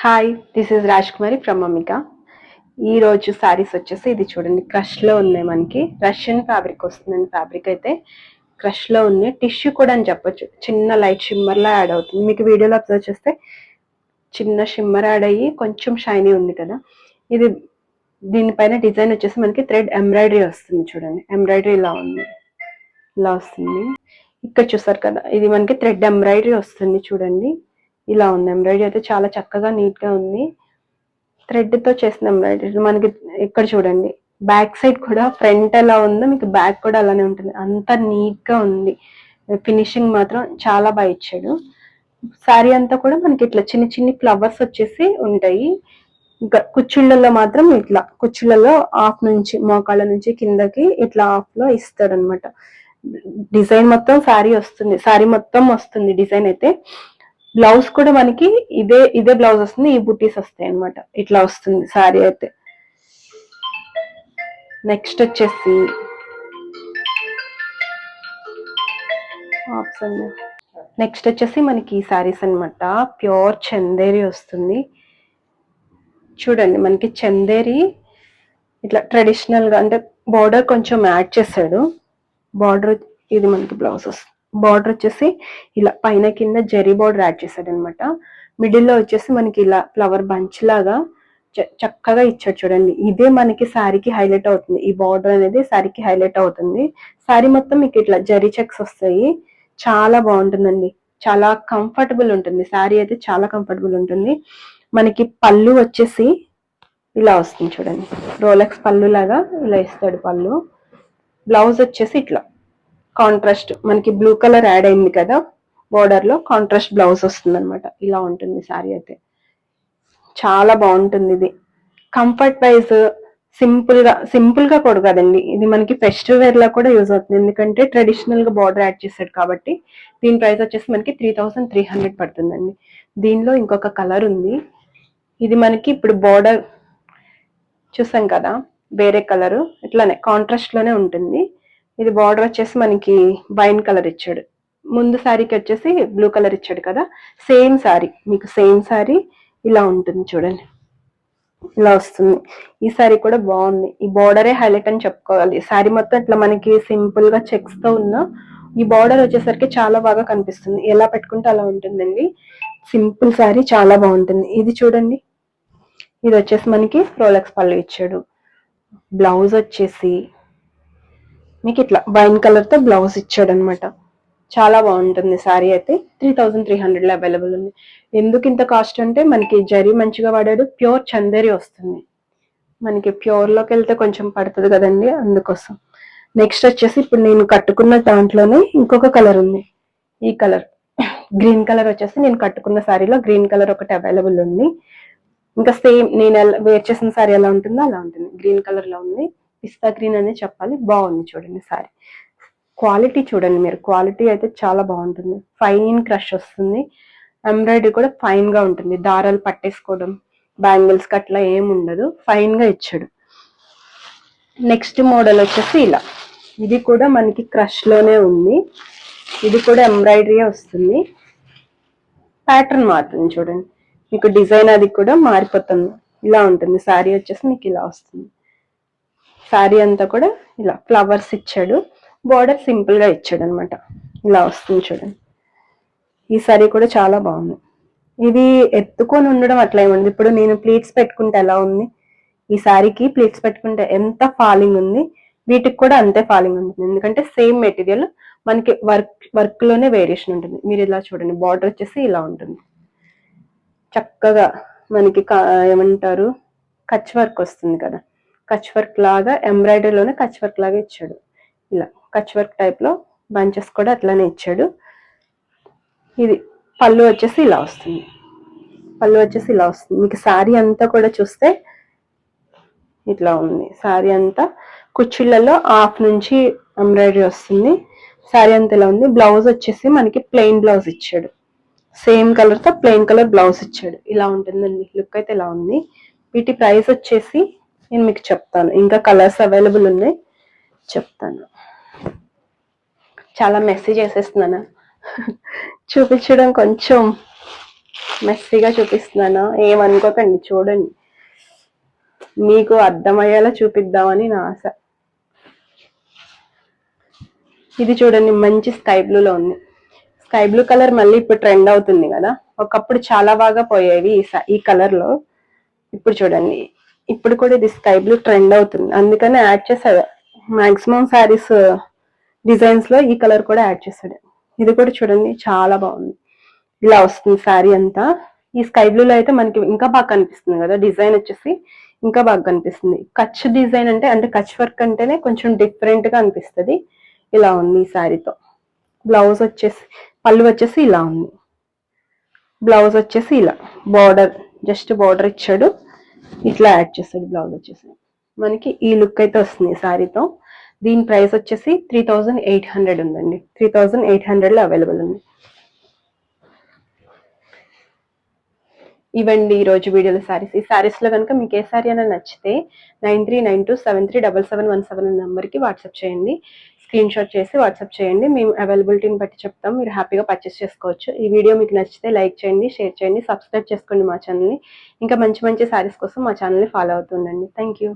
Hi, this is Raj Kumari from Amika. ఈ రోజు శారీస్ వచ్చేసి ఇది చూడండి, క్రష్ లో ఉన్నాయి. మనకి రష్యన్ ఫ్యాబ్రిక్ వస్తుందండి. ఫ్యాబ్రిక్ అయితే క్రష్ లో ఉంది. టిష్యూ కూడా అని చెప్పొచ్చు. చిన్న లైట్ షిమ్మర్ లా యాడ్ అవుతుంది. మీకు వీడియోలో అబ్జర్వ్ చేస్తే చిన్న షిమ్మర్ యాడ్ అయ్యి కొంచెం షైనీ ఉంది కదా. ఇది దీనిపైన డిజైన్ వచ్చేసి మనకి థ్రెడ్ ఎంబ్రాయిడరీ వస్తుంది. చూడండి, ఎంబ్రాయిడరీ ఇలా ఉంది, ఇలా వస్తుంది. ఇక్కడ చూసారు కదా, ఇది మనకి థ్రెడ్ ఎంబ్రాయిడరీ వస్తుంది. చూడండి, ఇలా ఉంది. ఎంబ్రాయిడరీ అయితే చాలా చక్కగా నీట్ గా ఉంది. థ్రెడ్ తో చేసిన ఎంబ్రాయిడరీ మనకి ఇక్కడ చూడండి. బ్యాక్ సైడ్ కూడా ఫ్రంట్ ఎలా ఉందో మీకు బ్యాక్ కూడా అలానే ఉంటుంది. అంత నీట్ గా ఉంది. ఫినిషింగ్ మాత్రం చాలా బాగా ఇచ్చాడు. శారీ అంతా కూడా మనకి ఇట్లా చిన్న చిన్ని ఫ్లవర్స్ వచ్చేసి ఉంటాయి. ఇంకా కుచ్చిళ్ళలో మాత్రం ఇట్లా కుచ్చిళ్ళలో హాఫ్ నుంచి మోకాళ్ళ నుంచి కిందకి ఇట్లా హాఫ్ లో ఇస్తాడు అనమాట. డిజైన్ మొత్తం శారీ వస్తుంది. శారీ మొత్తం వస్తుంది డిజైన్ అయితే. బ్లౌజ్ కూడా మనకి ఇదే ఇదే బ్లౌజ్ వస్తుంది. ఈ బుటీస్ వస్తాయి అనమాట. ఇట్లా వస్తుంది శారీ అయితే. నెక్స్ట్ వచ్చేసి మనకి ఈ శారీస్ అనమాట. ప్యూర్ చందేరి వస్తుంది. చూడండి, మనకి చందేరి ఇట్లా ట్రెడిషనల్ గా అంటే బార్డర్ కొంచెం యాడ్ చేశాడు. బార్డర్ ఇది మనకి బ్లౌజ్ వస్తుంది. బార్డర్ వచ్చేసి ఇలా పైన కింద జరీ బార్డర్ యాడ్ చేశాడు అనమాట. మిడిల్ లో వచ్చేసి మనకి ఇలా ఫ్లవర్ బంచ్ లాగా చక్కగా ఇచ్చాడు. చూడండి, ఇదే మనకి శారీకి హైలైట్ అవుతుంది. ఈ బార్డర్ అనేది శారీకి హైలైట్ అవుతుంది. శారీ మొత్తం మీకు ఇట్లా జరీ చెక్స్ వస్తాయి. చాలా బాగుంటుందండి. చాలా కంఫర్టబుల్ ఉంటుంది. శారీ అయితే చాలా కంఫర్టబుల్ ఉంటుంది. మనకి పళ్ళు వచ్చేసి ఇలా వస్తుంది. చూడండి, రోలెక్స్ పళ్ళు లాగా ఇలా ఇస్తాడు పళ్ళు. బ్లౌజ్ వచ్చేసి ఇట్లా కాంట్రాస్ట్ మనకి బ్లూ కలర్ యాడ్ అయింది కదా బోర్డర్ లో, కాంట్రాస్ట్ బ్లౌజ్ వస్తుంది అనమాట. ఇలా ఉంటుంది శారీ అయితే. చాలా బాగుంటుంది. ఇది కంఫర్ట్ వైజ్ సింపుల్ గా కూడా కదండి, ఇది మనకి ఫెస్టివల్ వేర్ లా కూడా యూజ్ అవుతుంది. ఎందుకంటే ట్రెడిషనల్ గా బార్డర్ యాడ్ చేశాడు కాబట్టి. దీని ప్రైస్ వచ్చేసి మనకి 3300 పడుతుందండి. దీనిలో ఇంకొక కలర్ ఉంది. ఇది మనకి ఇప్పుడు బార్డర్ చూసాం కదా, వేరే కలర్ ఇట్లానే కాంట్రాస్ట్ లోనే ఉంటుంది. ఇది బార్డర్ వచ్చేసి మనకి వైన్ కలర్ ఇచ్చాడు. ముందు శారీకి వచ్చేసి బ్లూ కలర్ ఇచ్చాడు కదా. సేమ్ శారీ, మీకు సేమ్ శారీ ఇలా ఉంటుంది. చూడండి, ఇలా వస్తుంది. ఈ శారీ కూడా బాగుంది. ఈ బార్డరే హైలైట్ అని చెప్పుకోవాలి. శారీ మొత్తం ఇట్లా మనకి సింపుల్ గా చెక్స్ తో ఉన్న ఈ బార్డర్ వచ్చేసరికి చాలా బాగా కనిపిస్తుంది. ఎలా పెట్టుకుంటే అలా ఉంటుందండి. సింపుల్ శారీ చాలా బాగుంటుంది. ఇది చూడండి, ఇది వచ్చేసి మనకి రోలెక్స్ పళ్ళు ఇచ్చాడు. బ్లౌజ్ వచ్చేసి మీకు ఇట్లా వైన్ కలర్ తో బ్లౌజ్ ఇచ్చాడు అనమాట. చాలా బాగుంటుంది శారీ అయితే. 3300 లో అవైలబుల్ ఉంది. ఎందుకు ఇంత కాస్ట్ అంటే మనకి జరీ మంచిగా వాడాడు. ప్యూర్ చందేరి వస్తుంది. మనకి ప్యూర్ లోకి వెళ్తే కొంచెం పడుతుంది కదండి, అందుకోసం. నెక్స్ట్ వచ్చేసి ఇప్పుడు నేను కట్టుకున్న దాంట్లోనే ఇంకొక కలర్ ఉంది. ఈ కలర్ గ్రీన్ కలర్ వచ్చేసి నేను కట్టుకున్న శారీలో గ్రీన్ కలర్ ఒకటి అవైలబుల్ ఉంది. ఇంకా సేమ్ నేను వేర్ చేసిన శారీ ఎలా ఉంటుందో అలా ఉంటుంది. గ్రీన్ కలర్ లో ఉంది. పిస్తా గ్రీన్ అనే చెప్పాలి. బాగుంది చూడండి శారీ. క్వాలిటీ చూడండి మీరు, క్వాలిటీ అయితే చాలా బాగుంటుంది. ఫైన్ క్రష్ వస్తుంది. ఎంబ్రాయిడరీ కూడా ఫైన్ గా ఉంటుంది. దారాలు పట్టేసుకోవడం, బ్యాంగిల్స్ అట్లా ఏమి ఉండదు. ఫైన్ గా ఇచ్చాడు. నెక్స్ట్ మోడల్ వచ్చేసి ఇలా. ఇది కూడా మనకి క్రష్ లోనే ఉంది. ఇది కూడా ఎంబ్రాయిడరీ వస్తుంది. ప్యాటర్న్ మారుతుంది. చూడండి, మీకు డిజైన్ అది కూడా మారిపోతుంది. ఇలా ఉంటుంది. శారీ వచ్చేసి మీకు ఇలా వస్తుంది. శారీ అంతా కూడా ఇలా ఫ్లవర్స్ ఇచ్చాడు. బార్డర్ సింపుల్ గా ఇచ్చాడు అనమాట. ఇలా వస్తుంది చూడండి. ఈ శారీ కూడా చాలా బాగుంది. ఇది ఎత్తుకొని ఉండడం అట్లా ఏముంది. ఇప్పుడు నేను ప్లీట్స్ పెట్టుకుంటే ఎలా ఉంది, ఈ శారీకి ప్లీట్స్ పెట్టుకుంటే ఎంత ఫాలింగ్ ఉంది, వీటికి కూడా అంతే ఫాలింగ్ ఉంటుంది. ఎందుకంటే సేమ్ మెటీరియల్, మనకి వర్క్ లోనే వేరియేషన్ ఉంటుంది. మీరు ఇలా చూడండి, బార్డర్ వచ్చేసి ఇలా ఉంటుంది. చక్కగా మనకి ఏమంటారు, కచ్ వర్క్ వస్తుంది కదా, కచ్ వర్క్ లాగా ఎంబ్రాయిడరీలోనే కచ్ వర్క్ లాగా ఇచ్చాడు. ఇలా కచ్ వర్క్ టైప్ లో బంచెస్ కూడా అట్లానే ఇచ్చాడు. ఇది పళ్ళు వచ్చేసి ఇలా వస్తుంది. పళ్ళు వచ్చేసి ఇలా వస్తుంది. మీకు శారీ అంతా కూడా చూస్తే ఇట్లా ఉంది. శారీ అంతా కుచ్చిళ్ళలో హాఫ్ నుంచి ఎంబ్రాయిడరీ వస్తుంది. శారీ అంతా ఇలా ఉంది. బ్లౌజ్ వచ్చేసి మనకి ప్లెయిన్ బ్లౌజ్ ఇచ్చాడు. సేమ్ కలర్ తో ప్లెయిన్ కలర్ బ్లౌజ్ ఇచ్చాడు. ఇలా ఉంటుందండి. లుక్ అయితే ఇలా ఉంది. వీటి ప్రైస్ వచ్చేసి నేను మీకు చెప్తాను. ఇంకా కలర్స్ అవైలబుల్ ఉన్నాయి, చెప్తాను. చాలా మెసేజ్ చేసేస్తున్నాను. చూపించడం కొంచెం మెస్సీగా చూపిస్తున్నానా ఏమనుకోకండి, చూడండి, మీకు అర్థమయ్యేలా చూపిద్దామని నా ఆశ. ఇది చూడండి, మంచి స్కై బ్లూలో ఉంది. స్కై బ్లూ కలర్ మళ్ళీ ఇప్పుడు ట్రెండ్ అవుతుంది కదా, ఒకప్పుడు చాలా బాగా పోయేవి ఈ కలర్ లో. ఇప్పుడు చూడండి, ఇప్పుడు కూడా ఇది స్కై బ్లూ ట్రెండ్ అవుతుంది, అందుకని యాడ్ చేశాడు. మాక్సిమం శారీస్ డిజైన్స్ లో ఈ కలర్ కూడా యాడ్ చేశాడు. ఇది కూడా చూడండి చాలా బాగుంది, ఇలా వస్తుంది శారీ అంతా. ఈ స్కై బ్లూ లో అయితే మనకి ఇంకా బాగా కనిపిస్తుంది కదా, డిజైన్ వచ్చేసి ఇంకా బాగా కనిపిస్తుంది. కచ్ డిజైన్ అంటే కచ్ వర్క్ అంటేనే కొంచెం డిఫరెంట్ గా అనిపిస్తుంది. ఇలా ఉంది ఈ శారీతో. బ్లౌజ్ వచ్చేసి, పళ్ళు వచ్చేసి ఇలా ఉంది, బ్లౌజ్ వచ్చేసి ఇలా బార్డర్, జస్ట్ బార్డర్ ఇచ్చాడు, ఇట్లా యాడ్ చేస్తాడు. బ్లౌజ్ వచ్చేసి మనకి ఈ లుక్ అయితే వస్తుంది శారీతో. దీని ప్రైస్ వచ్చేసి 3800 ఉందండి. 3800 లో అవైలబుల్ ఉంది. ఇవ్వండి ఈ రోజు వీడియోలో శారీస్. ఈ శారీస్ లో కనుక మీకు ఏ శారీ అయినా నచ్చితే 9392737717 నెంబర్కి వాట్సాప్ చేయండి. స్క్రీన్ షాట్ చేసి వాట్సాప్ చేయండి, మేము అవైలబిలిటీని బట్టి చెప్తాం, మీరు హ్యాపీగా పర్చేస్ చేసుకోవచ్చు. ఈ వీడియో మీకు నచ్చితే లైక్ చేయండి, షేర్ చేయండి, సబ్స్క్రైబ్ చేసుకోండి మా ఛానల్ని. ఇంకా మంచి మంచి శారీస్ కోసం మా ఛానల్ని ఫాలో అవుతుండండి. Thank you.